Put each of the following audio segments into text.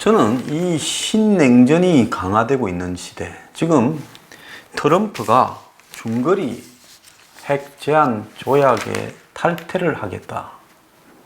저는 이 신냉전이 강화되고 있는 시대, 지금 트럼프가 중거리 핵 제한 조약에 탈퇴를 하겠다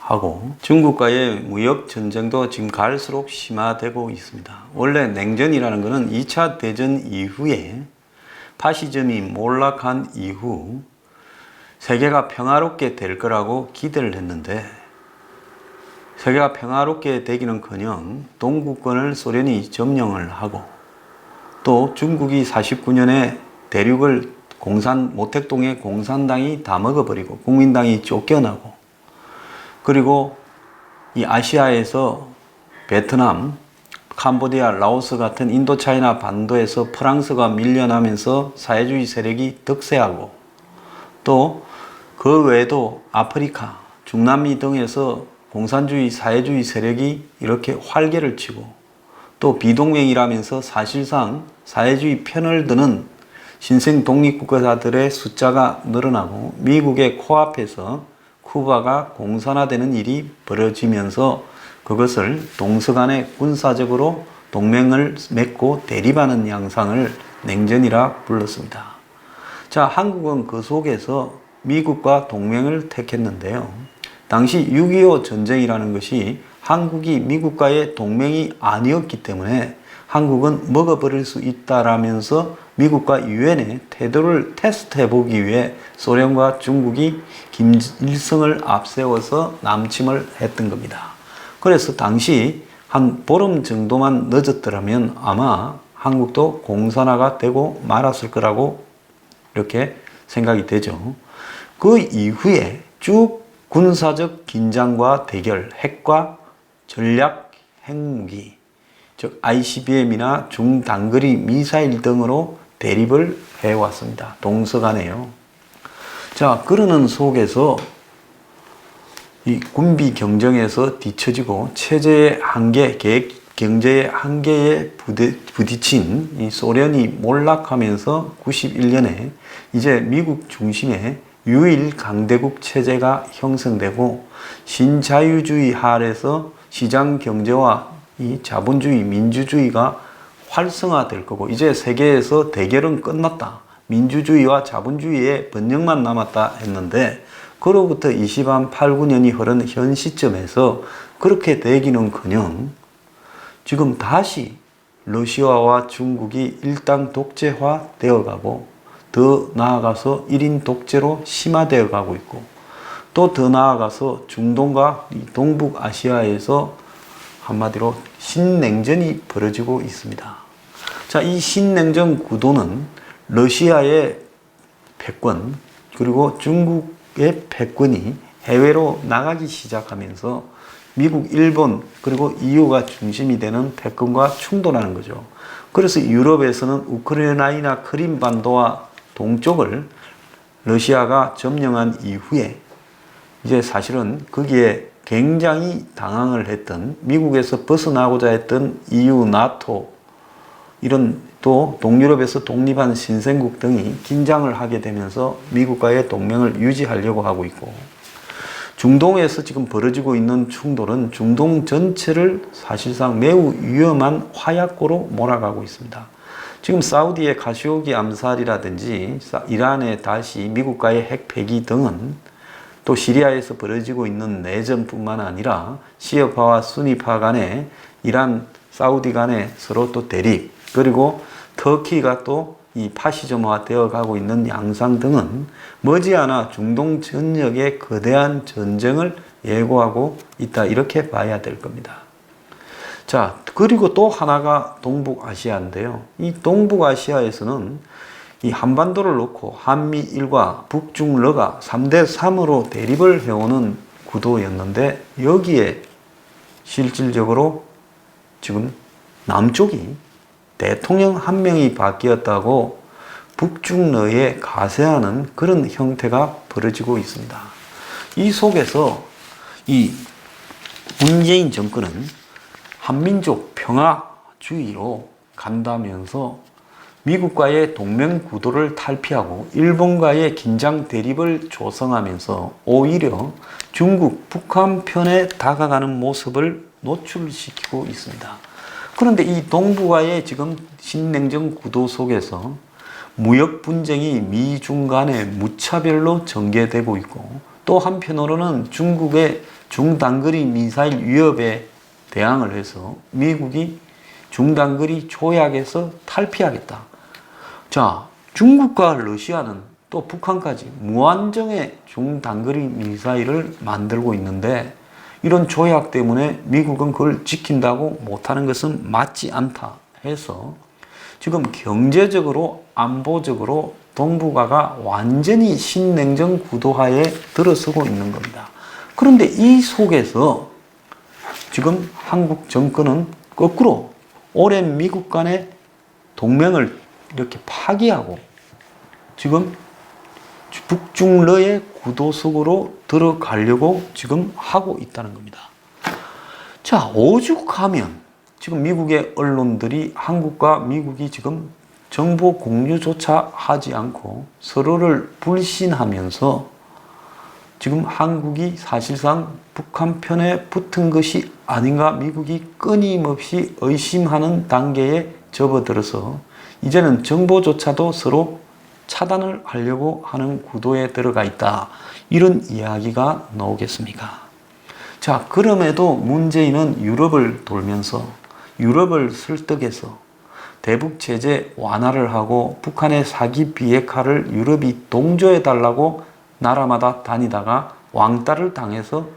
하고 중국과의 무역 전쟁도 지금 갈수록 심화되고 있습니다. 원래 냉전이라는 것은 2차 대전 이후에 파시즘이 몰락한 이후 세계가 평화롭게 될 거라고 기대를 했는데, 세계가 평화롭게 되기는커녕 동구권을 소련이 점령을 하고, 또 중국이 49년에 대륙을 모택동의 공산당이 다 먹어버리고 국민당이 쫓겨나고, 그리고 이 아시아에서 베트남, 캄보디아, 라오스 같은 인도차이나 반도에서 프랑스가 밀려나면서 사회주의 세력이 득세하고, 또 그 외에도 아프리카, 중남미 등에서 공산주의, 사회주의 세력이 이렇게 활개를 치고, 또 비동맹이라면서 사실상 사회주의 편을 드는 신생 독립국가들의 숫자가 늘어나고, 미국의 코앞에서 쿠바가 공산화되는 일이 벌어지면서 그것을 동서간에 군사적으로 동맹을 맺고 대립하는 양상을 냉전이라 불렀습니다. 자, 한국은 그 속에서 미국과 동맹을 택했는데요. 당시 6.25 전쟁이라는 것이 한국이 미국과의 동맹이 아니었기 때문에 한국은 먹어버릴 수 있다라면서 미국과 유엔의 태도를 테스트해 보기 위해 소련과 중국이 김일성을 앞세워서 남침을 했던 겁니다. 그래서 당시 한 보름 정도만 늦었더라면 아마 한국도 공산화가 되고 말았을 거라고 이렇게 생각이 되죠. 그 이후에 쭉 군사적 긴장과 대결, 핵과 전략 핵무기, 즉 ICBM이나 중단거리 미사일 등으로 대립을 해왔습니다. 동서간에요. 자, 그러는 속에서 이 군비 경쟁에서 뒤처지고 체제의 한계, 경제의 한계에 부딪힌 이 소련이 몰락하면서 91년에 이제 미국 중심의 유일 강대국 체제가 형성되고, 신자유주의 하에서 시장 경제와 이 자본주의, 민주주의가 활성화될 거고, 이제 세계에서 대결은 끝났다, 민주주의와 자본주의의 번영만 남았다 했는데, 그로부터 28, 9년이 흐른 현 시점에서 그렇게 되기는커녕 지금 다시 러시아와 중국이 일당 독재화 되어가고, 더 나아가서 1인 독재로 심화되어 가고 있고, 또 더 나아가서 중동과 동북아시아에서 한마디로 신냉전이 벌어지고 있습니다. 자, 이 신냉전 구도는 러시아의 패권, 그리고 중국의 패권이 해외로 나가기 시작하면서 미국, 일본, 그리고 EU가 중심이 되는 패권과 충돌하는 거죠. 그래서 유럽에서는 우크라이나 크림반도와 동쪽을 러시아가 점령한 이후에 이제 사실은 거기에 굉장히 당황을 했던, 미국에서 벗어나고자 했던 EU, 나토, 이런 또 동유럽에서 독립한 신생국 등이 긴장을 하게 되면서 미국과의 동맹을 유지하려고 하고 있고, 중동에서 지금 벌어지고 있는 충돌은 중동 전체를 사실상 매우 위험한 화약고로 몰아가고 있습니다. 지금 사우디의 가시오기 암살이라든지 이란의 다시 미국과의 핵 폐기 등은, 또 시리아에서 벌어지고 있는 내전뿐만 아니라 시아파와 수니파 간의 이란, 사우디 간의 서로 또 대립, 그리고 터키가 또 이 파시즘화 되어 가고 있는 양상 등은 머지않아 중동 전역의 거대한 전쟁을 예고하고 있다, 이렇게 봐야 될 겁니다. 자, 그리고 또 하나가 동북아시아인데요. 이 동북아시아에서는 이 한반도를 놓고 한미일과 북중러가 3대3으로 대립을 해오는 구도였는데, 여기에 실질적으로 지금 남쪽이 대통령 한 명이 바뀌었다고 북중러에 가세하는 그런 형태가 벌어지고 있습니다. 이 속에서 이 문재인 정권은 한민족 평화주의로 간다면서 미국과의 동맹 구도를 탈피하고 일본과의 긴장 대립을 조성하면서 오히려 중국, 북한 편에 다가가는 모습을 노출시키고 있습니다. 그런데 이 동북아의 지금 신냉전 구도 속에서 무역 분쟁이 미중 간에 무차별로 전개되고 있고, 또 한편으로는 중국의 중단거리 미사일 위협에 대항을 해서 미국이 중단거리 조약에서 탈피하겠다. 자, 중국과 러시아는 또 북한까지 무한정의 중단거리 미사일을 만들고 있는데, 이런 조약 때문에 미국은 그걸 지킨다고 못하는 것은 맞지 않다 해서 지금 경제적으로 안보적으로 동북아가 완전히 신냉전 구도하에 들어서고 있는 겁니다. 그런데 이 속에서 지금 한국 정권은 거꾸로 오랜 미국 간의 동맹을 이렇게 파기하고 지금 북중러의 구도 속으로 들어가려고 지금 하고 있다는 겁니다. 자, 오죽하면 지금 미국의 언론들이 한국과 미국이 지금 정보 공유조차 하지 않고 서로를 불신하면서 지금 한국이 사실상 북한 편에 붙은 것이 아닌가 미국이 끊임없이 의심하는 단계에 접어들어서 이제는 정보조차도 서로 차단을 하려고 하는 구도에 들어가 있다. 이런 이야기가 나오겠습니까? 자, 그럼에도 문재인은 유럽을 돌면서 유럽을 설득해서 대북 제재 완화를 하고 북한의 사기 비핵화를 유럽이 동조해 달라고 나라마다 다니다가 왕따를 당해서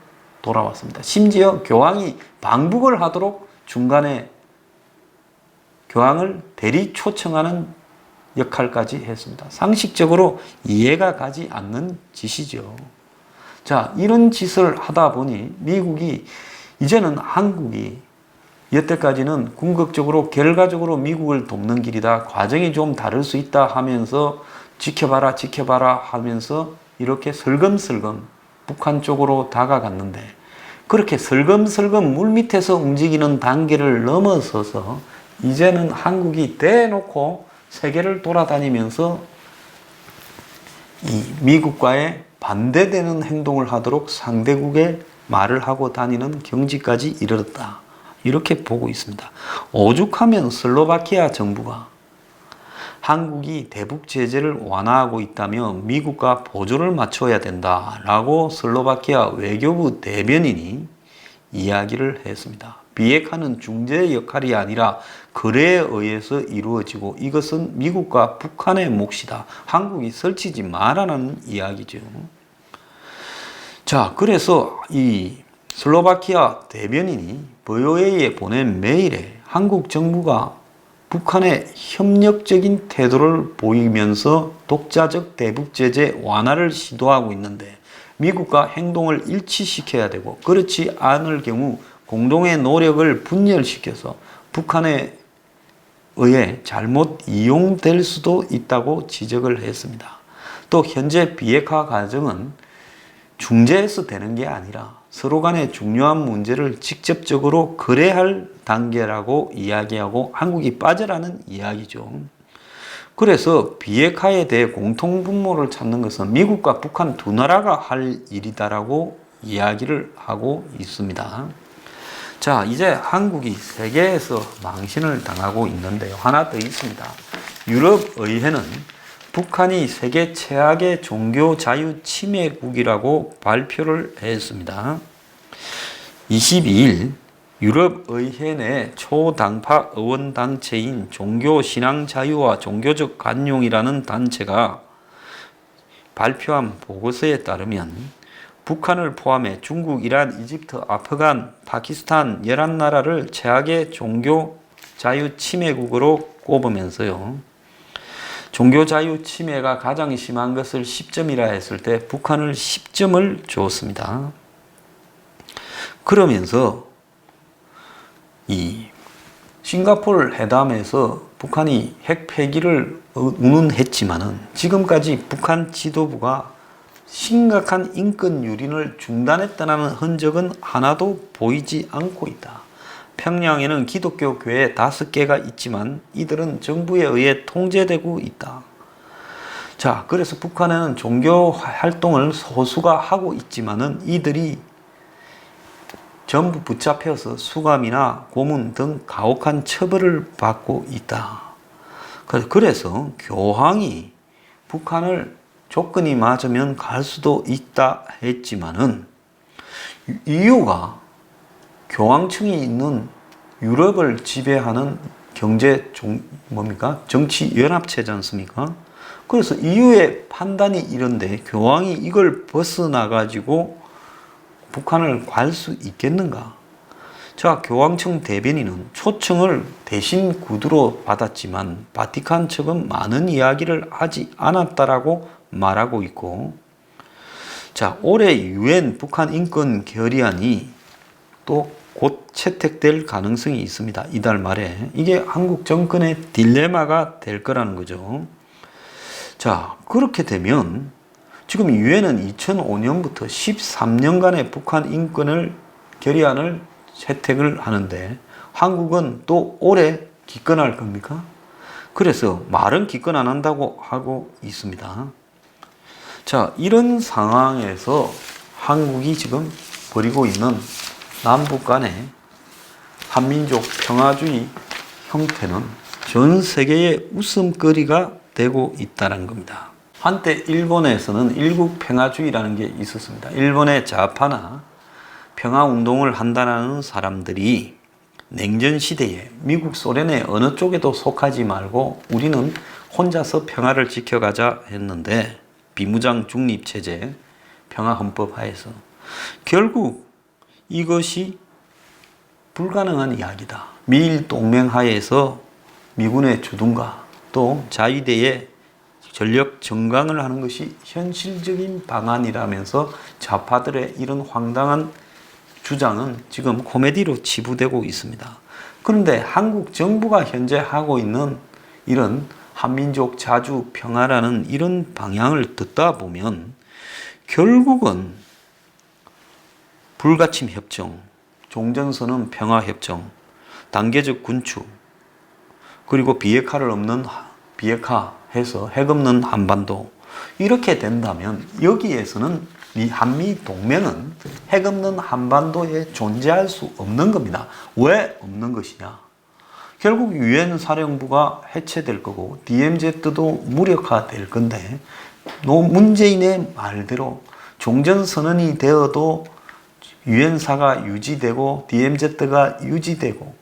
돌아왔습니다. 심지어 교황이 방북을 하도록 중간에 교황을 대리 초청하는 역할까지 했습니다. 상식적으로 이해가 가지 않는 짓이죠. 자, 이런 짓을 하다 보니 미국이 이제는 한국이 여태까지는 궁극적으로 결과적으로 미국을 돕는 길이다. 과정이 좀 다를 수 있다 하면서 지켜봐라 지켜봐라 하면서 이렇게 슬금슬금 북한 쪽으로 다가갔는데, 그렇게 슬금슬금 물밑에서 움직이는 단계를 넘어서서 이제는 한국이 대놓고 세계를 돌아다니면서 이 미국과의 반대되는 행동을 하도록 상대국에 말을 하고 다니는 경지까지 이르렀다. 이렇게 보고 있습니다. 오죽하면 슬로바키아 정부가 한국이 대북 제재를 완화하고 있다면 미국과 보조를 맞춰야 된다라고 슬로바키아 외교부 대변인이 이야기를 했습니다. 비핵화는 중재 역할이 아니라 거래에 의해서 이루어지고 이것은 미국과 북한의 몫이다. 한국이 설치지 말라는 이야기죠. 자, 그래서 이 슬로바키아 대변인이 VOA에 보낸 메일에 한국 정부가 북한의 협력적인 태도를 보이면서 독자적 대북 제재 완화를 시도하고 있는데 미국과 행동을 일치시켜야 되고, 그렇지 않을 경우 공동의 노력을 분열시켜서 북한에 의해 잘못 이용될 수도 있다고 지적을 했습니다. 또 현재 비핵화 과정은 중재에서 되는 게 아니라 서로 간의 중요한 문제를 직접적으로 거래할 단계라고 이야기하고 한국이 빠져라는 이야기죠. 그래서 비핵화에 대해 공통분모를 찾는 것은 미국과 북한 두 나라가 할 일이다라고 이야기를 하고 있습니다. 자, 이제 한국이 세계에서 망신을 당하고 있는데요. 하나 더 있습니다. 유럽의회는 북한이 세계 최악의 종교 자유 침해국이라고 발표를 했습니다. 22일 유럽의회 내 초당파 의원단체인 종교신앙자유와 종교적 관용이라는 단체가 발표한 보고서에 따르면 북한을 포함해 중국, 이란, 이집트, 아프간, 파키스탄 11나라를 최악의 종교 자유 침해국으로 꼽으면서요. 종교 자유 침해가 가장 심한 것을 10점이라 했을 때 북한을 10점을 주었습니다. 그러면서 이 싱가포르 회담에서 북한이 핵 폐기를 운운했지만은 지금까지 북한 지도부가 심각한 인권 유린을 중단했다는 흔적은 하나도 보이지 않고 있다. 평양에는 기독교 교회 5개가 있지만 이들은 정부에 의해 통제되고 있다. 자, 그래서 북한에는 종교 활동을 소수가 하고 있지만은 이들이 전부 붙잡혀서 수감이나 고문 등 가혹한 처벌을 받고 있다. 그래서 교황이 북한을 조건이 맞으면 갈 수도 있다 했지만은 이유가 교황청이 있는 유럽을 지배하는 정치 연합체지 않습니까? 그래서 EU의 판단이 이런데 교황이 이걸 벗어나 가지고 북한을 갈 수 있겠는가? 자, 교황청 대변인은 초청을 대신 구두로 받았지만 바티칸 측은 많은 이야기를 하지 않았다라고 말하고 있고, 자, 올해 UN 북한 인권 결의안이 또 곧 채택될 가능성이 있습니다. 이달 말에. 이게 한국 정권의 딜레마가 될 거라는 거죠. 자, 그렇게 되면 지금 유엔은 2005년부터 13년간의 북한 인권을 결의안을 채택을 하는데 한국은 또 올해 기권할 겁니까? 그래서 말은 기권 안 한다고 하고 있습니다. 자, 이런 상황에서 한국이 지금 벌이고 있는 남북 간의 한민족 평화주의 형태는 전 세계의 웃음거리가 되고 있다는 겁니다. 한때 일본에서는 일국 평화주의라는 게 있었습니다. 일본의 좌파나 평화운동을 한다는 사람들이 냉전 시대에 미국, 소련의 어느 쪽에도 속하지 말고 우리는 혼자서 평화를 지켜가자 했는데, 비무장 중립체제, 평화헌법 하에서 결국 이것이 불가능한 이야기다. 미일 동맹 하에서 미군의 주둔과 또 자위대의 전력 정강을 하는 것이 현실적인 방안이라면서 좌파들의 이런 황당한 주장은 지금 코미디로 치부되고 있습니다. 그런데 한국 정부가 현재 하고 있는 이런 한민족 자주 평화라는 이런 방향을 듣다 보면 결국은 불가침 협정, 종전선언 평화 협정, 단계적 군축, 그리고 비핵화를 없는 비핵화 해서 핵 없는 한반도, 이렇게 된다면 여기에서는 이 한미 동맹은 핵 없는 한반도에 존재할 수 없는 겁니다. 왜 없는 것이냐? 결국 유엔 사령부가 해체될 거고 DMZ도 무력화될 건데, 문재인의 말대로 종전선언이 되어도 유엔사가 유지되고 DMZ가 유지되고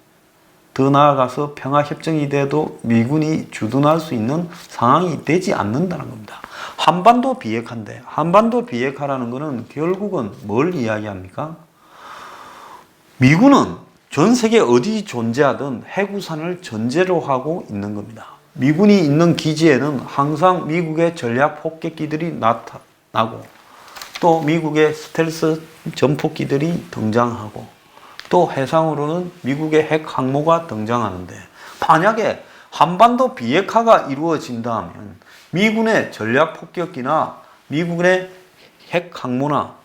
더 나아가서 평화협정이 돼도 미군이 주둔할 수 있는 상황이 되지 않는다는 겁니다. 한반도 비핵화인데, 한반도 비핵화라는 것은 결국은 뭘 이야기합니까? 미군은 전 세계 어디 존재하든 해구산을 전제로 하고 있는 겁니다. 미군이 있는 기지에는 항상 미국의 전략 폭격기들이 나타나고 또 미국의 스텔스 전폭기들이 등장하고 또 해상으로는 미국의 핵 항모가 등장하는데, 만약에 한반도 비핵화가 이루어진다면 미군의 전략 폭격기나 미국의 핵 항모나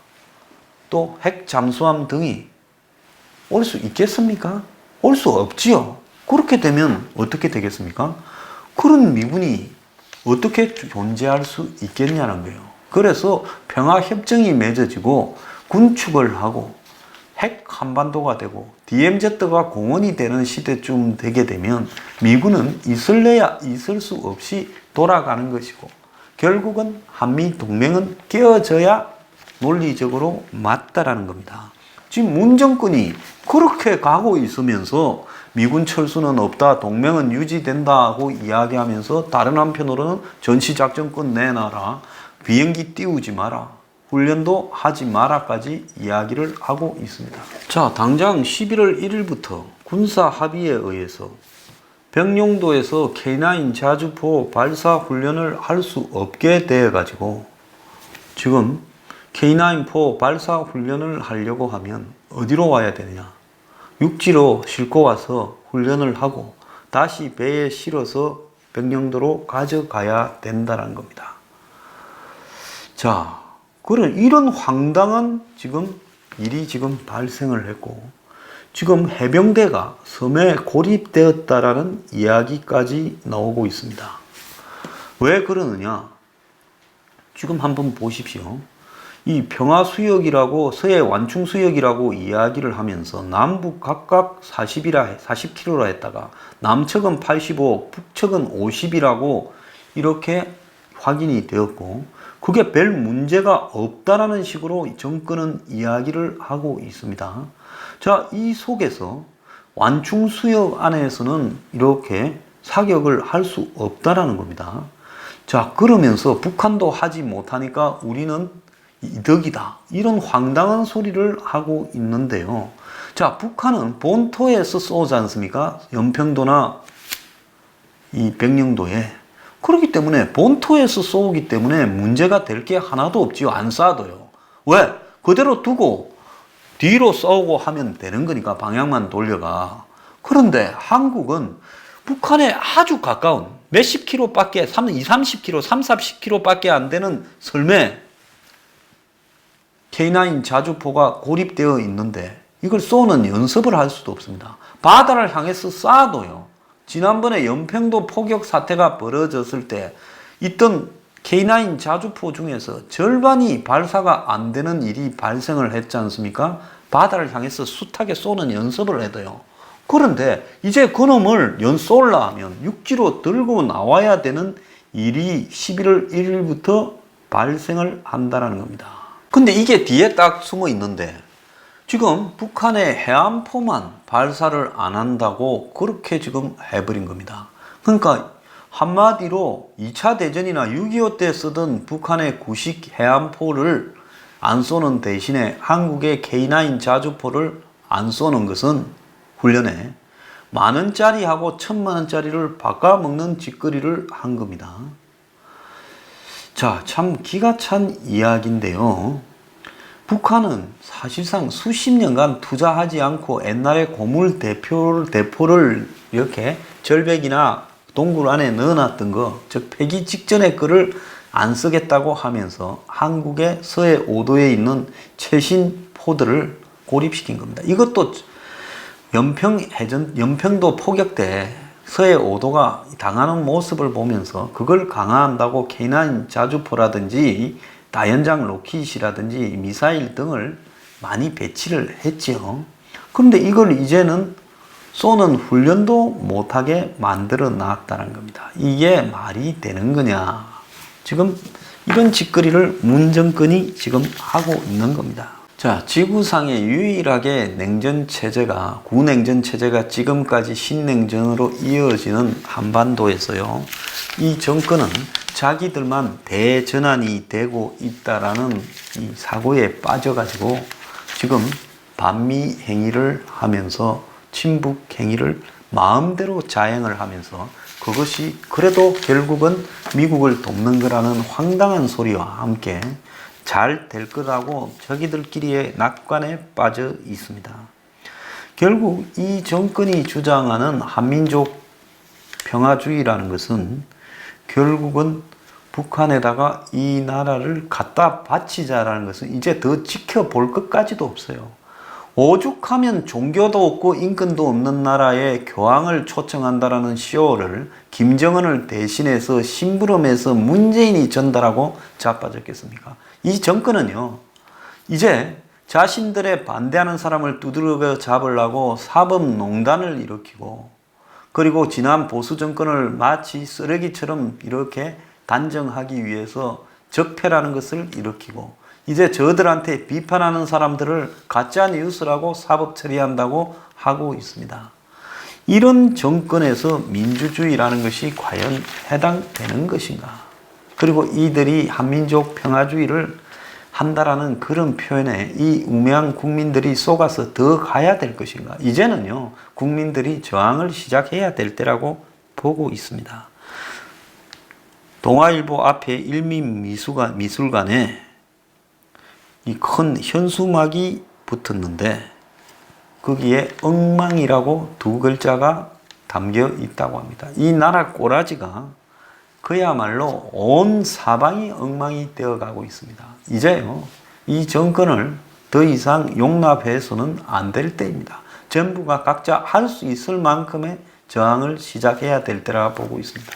또 핵 잠수함 등이 올 수 있겠습니까? 올 수 없지요. 그렇게 되면 어떻게 되겠습니까? 그런 미군이 어떻게 존재할 수 있겠냐는 거예요. 그래서 평화협정이 맺어지고 군축을 하고 핵 한반도가 되고 DMZ가 공원이 되는 시대쯤 되게 되면 미군은 있을래야 있을 수 없이 돌아가는 것이고, 결국은 한미 동맹은 깨어져야 논리적으로 맞다라는 겁니다. 지금 문 정권이 그렇게 가고 있으면서 미군 철수는 없다, 동맹은 유지된다고 이야기하면서 다른 한편으로는 전시작전권 내놔라, 비행기 띄우지 마라, 훈련도 하지 마라까지 이야기를 하고 있습니다. 자, 당장 11월 1일부터 군사 합의에 의해서 병용도에서 K9 자주포 발사 훈련을 할 수 없게 되어 가지고 지금 K9포 발사 훈련을 하려고 하면 어디로 와야 되느냐? 육지로 싣고 와서 훈련을 하고 다시 배에 실어서 병영도로 가져가야 된다는 겁니다. 자, 이런 황당한 일이 지금 발생을 했고, 지금 해병대가 섬에 고립되었다라는 이야기까지 나오고 있습니다. 왜 그러느냐? 지금 한번 보십시오. 이 평화수역이라고 서해 완충수역이라고 이야기를 하면서 남북 각각 40km라 했다가 남측은 85, 북측은 50이라고 이렇게 확인이 되었고 그게 별 문제가 없다라는 식으로 정권은 이야기를 하고 있습니다. 자, 이 속에서 완충수역 안에서는 이렇게 사격을 할 수 없다라는 겁니다. 자, 그러면서 북한도 하지 못하니까 우리는 이득이다. 이런 황당한 소리를 하고 있는데요. 자, 북한은 본토에서 쏘지 않습니까? 연평도나 이 백령도에. 그렇기 때문에 본토에서 쏘기 때문에 문제가 될 게 하나도 없지요. 안 쏴도요. 왜? 그대로 두고 뒤로 쏘고 하면 되는 거니까 방향만 돌려가. 그런데 한국은 북한에 아주 가까운 몇십 킬로밖에, 20, 30킬로, 30, 40킬로밖에 안 되는 설매 K9 자주포가 고립되어 있는데 이걸 쏘는 연습을 할 수도 없습니다. 바다를 향해서 쏴도요. 지난번에 연평도 포격 사태가 벌어졌을 때 있던 K9 자주포 중에서 절반이 발사가 안 되는 일이 발생을 했지 않습니까? 바다를 향해서 숱하게 쏘는 연습을 해도요. 그런데 이제 그놈을 쏠라 하면 육지로 들고 나와야 되는 일이 11월 1일부터 발생을 한다는 겁니다. 근데 이게 뒤에 딱 숨어 있는데 지금 북한의 해안포만 발사를 안 한다고 그렇게 지금 해버린 겁니다. 그러니까 한마디로 2차 대전이나 6.25 때 쓰던 북한의 구식 해안포를 안 쏘는 대신에 한국의 K9 자주포를 안 쏘는 것은 훈련에 10,000원짜리하고 1,000,000원짜리를 바꿔먹는 짓거리를 한 겁니다. 자, 참 기가 찬 이야기인데요. 북한은 사실상 수십 년간 투자하지 않고 옛날에 고물 대포를 이렇게 절벽이나 동굴 안에 넣어놨던 거, 즉 폐기 직전의 거를 안 쓰겠다고 하면서 한국의 서해 5도에 있는 최신 포들을 고립시킨 겁니다. 이것도 연평도 포격 때 서해 5도가 당하는 모습을 보면서 그걸 강화한다고 K9 자주포라든지 다연장 로켓이라든지 미사일 등을 많이 배치를 했지요. 그런데 이걸 이제는 쏘는 훈련도 못하게 만들어 놨다는 겁니다. 이게 말이 되는 거냐. 지금 이런 짓거리를 문 정권이 지금 하고 있는 겁니다. 자, 지구상에 유일하게 냉전 체제가, 구냉전 체제가 지금까지 신냉전으로 이어지는 한반도에서요. 이 정권은 자기들만 대전환이 되고 있다라는 이 사고에 빠져가지고 지금 반미 행위를 하면서 친북 행위를 마음대로 자행을 하면서 그것이 그래도 결국은 미국을 돕는 거라는 황당한 소리와 함께 잘 될 거라고 자기들끼리의 낙관에 빠져 있습니다. 결국 이 정권이 주장하는 한민족 평화주의라는 것은 결국은 북한에다가 이 나라를 갖다 바치자라는 것은 이제 더 지켜볼 것까지도 없어요. 오죽하면 종교도 없고 인권도 없는 나라에 교황을 초청한다라는 쇼를 김정은을 대신해서 심부름해서 문재인이 전달하고 자빠졌겠습니까? 이 정권은요, 이제 자신들의 반대하는 사람을 두드려 잡으려고 사법농단을 일으키고, 그리고 지난 보수 정권을 마치 쓰레기처럼 이렇게 단정하기 위해서 적폐라는 것을 일으키고, 이제 저들한테 비판하는 사람들을 가짜 뉴스라고 사법 처리한다고 하고 있습니다. 이런 정권에서 민주주의라는 것이 과연 해당되는 것인가? 그리고 이들이 한민족 평화주의를 한다라는 그런 표현에 이 우매한 국민들이 속아서 더 가야 될 것인가? 이제는요, 국민들이 저항을 시작해야 될 때라고 보고 있습니다. 동아일보 앞에 일민미술관에 이 큰 현수막이 붙었는데 거기에 엉망이라고 두 글자가 담겨 있다고 합니다. 이 나라 꼬라지가 그야말로 온 사방이 엉망이 되어 가고 있습니다. 이제요, 이 정권을 더 이상 용납해서는 안 될 때입니다. 전부가 각자 할 수 있을 만큼의 저항을 시작해야 될 때라 보고 있습니다.